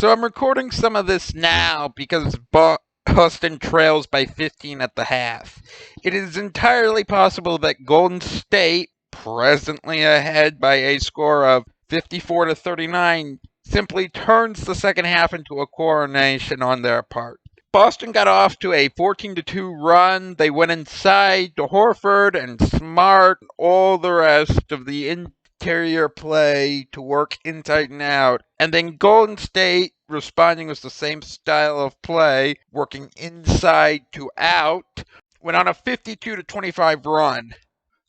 So I'm recording some of this now because Boston trails by 15 at the half. It is entirely possible that Golden State, presently ahead by a score of 54-39, simply turns the second half into a coronation on their part. Boston got off to a 14-2 run. They went inside to Horford and Smart, all the rest of the interior play to work inside and out. And then Golden State responding with the same style of play, working inside to out, went on a 52-25 run.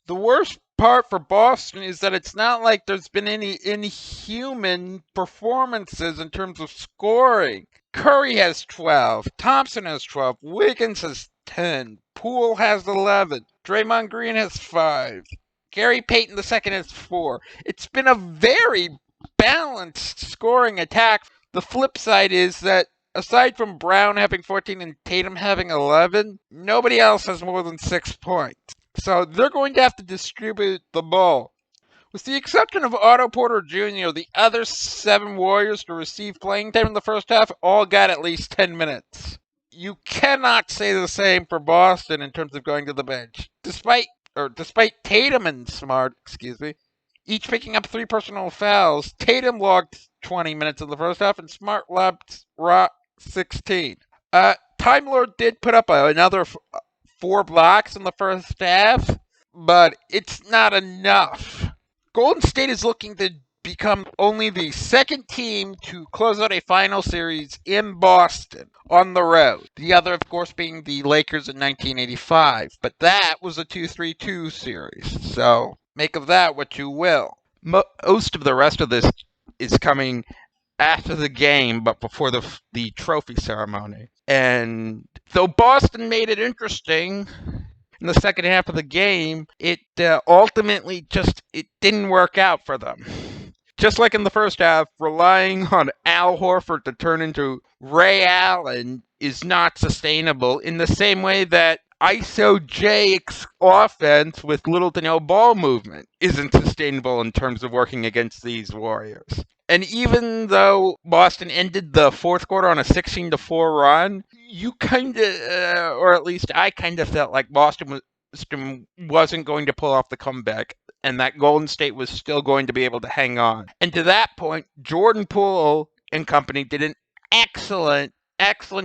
The worst part for Boston is that it's not like there's been any inhuman performances in terms of scoring. Curry has 12, Thompson has 12, Wiggins has 10, Poole has 11, Draymond Green has 5, Gary Payton II has 4. It's been a very balanced scoring attack. The flip side is that aside from Brown having 14 and Tatum having 11, nobody else has more than 6 points. So they're going to have to distribute the ball. With the exception of Otto Porter Jr., the other 7 Warriors to receive playing time in the first half all got at least 10 minutes. You cannot say the same for Boston in terms of going to the bench. Despite Tatum and Smart, each picking up 3 personal fouls, Tatum logged 20 minutes in the first half and Smart logged 16. Time Lord did put up another 4 blocks in the first half, but it's not enough. Golden State is looking to become only the second team to close out a final series in Boston on the road. The other, of course, being the Lakers in 1985. But that was a 2-3-2 series, so make of that what you will. Most of the rest of this is coming after the game, but before the trophy ceremony. And though Boston made it interesting in the second half of the game, it ultimately it didn't work out for them. Just like in the first half, relying on Al Horford to turn into Ray Allen is not sustainable in the same way that ISO J offense with little to no ball movement isn't sustainable in terms of working against these Warriors. And even though Boston ended the fourth quarter on a 16-4 run, you kind of, or at least I kind of felt like Boston wasn't going to pull off the comeback and that Golden State was still going to be able to hang on. And to that point, Jordan Poole and company did an excellent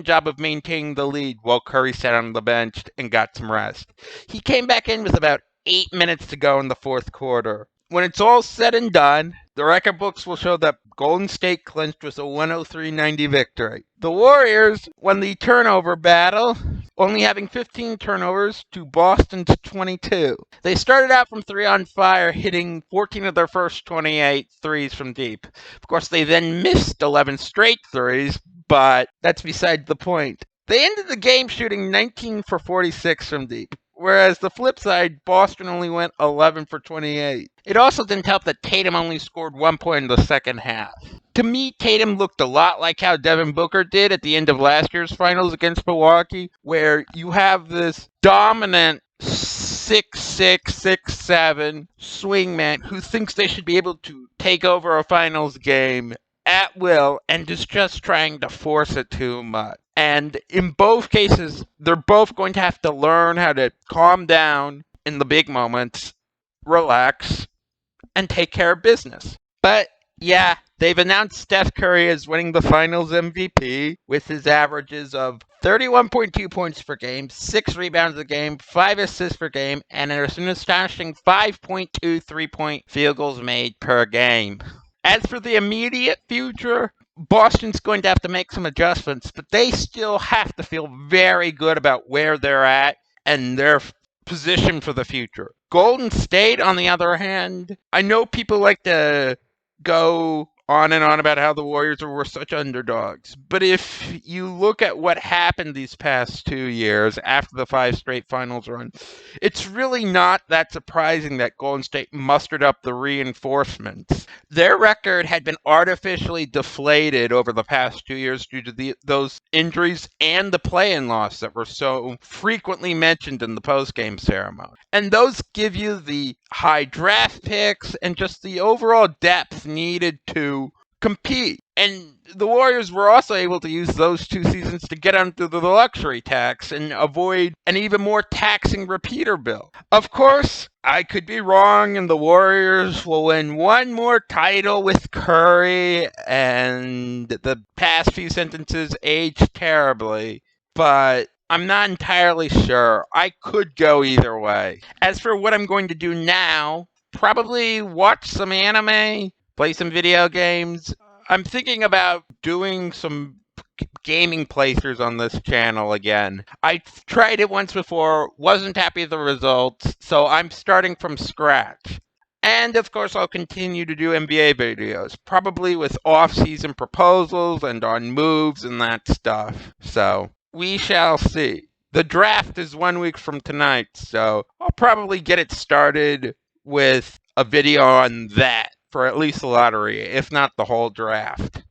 job of maintaining the lead while Curry sat on the bench and got some rest. He came back in with about 8 minutes to go in the fourth quarter. When it's all said and done, the record books will show that Golden State clinched with a 103-90 victory. The Warriors won the turnover battle, only having 15 turnovers to Boston's 22. They started out from 3 on fire, hitting 14 of their first 28 threes from deep. Of course, they then missed 11 straight threes, but that's beside the point. They ended the game shooting 19 for 46 from deep. Whereas the flip side, Boston only went 11 for 28. It also didn't help that Tatum only scored 1 point in the second half. To me, Tatum looked a lot like how Devin Booker did at the end of last year's finals against Milwaukee, where you have this dominant 6'6", 6'7" swingman who thinks they should be able to take over a finals game at will and is just trying to force it too much. And in both cases, they're both going to have to learn how to calm down in the big moments, relax, and take care of business. But yeah, they've announced Steph Curry as winning the finals MVP with his averages of 31.2 points per game, 6 rebounds a game, 5 assists per game, and an astonishing 5.2 3-point field goals made per game. As for the immediate future, Boston's going to have to make some adjustments, but they still have to feel very good about where they're at and their position for the future. Golden State, on the other hand, I know people like to go on and on about how the Warriors were such underdogs, but if you look at what happened these past 2 years after the 5 straight finals run, it's really not that surprising that Golden State mustered up the reinforcements. Their record had been artificially deflated over the past 2 years due to those injuries and the play-in loss that were so frequently mentioned in the post-game ceremony. And those give you the high draft picks and just the overall depth needed to compete. And the Warriors were also able to use those 2 seasons to get under the luxury tax and avoid an even more taxing repeater bill. Of course, I could be wrong, and the Warriors will win one more title with Curry, and the past few sentences aged terribly, but I'm not entirely sure. I could go either way. As for what I'm going to do now, probably watch some anime, play some video games. I'm thinking about doing some gaming playthroughs on this channel again. I tried it once before, wasn't happy with the results, so I'm starting from scratch. And of course, I'll continue to do NBA videos, probably with off-season proposals and on moves and that stuff. So, we shall see. The draft is 1 week from tonight, so I'll probably get it started with a video on that for at least the lottery, if not the whole draft.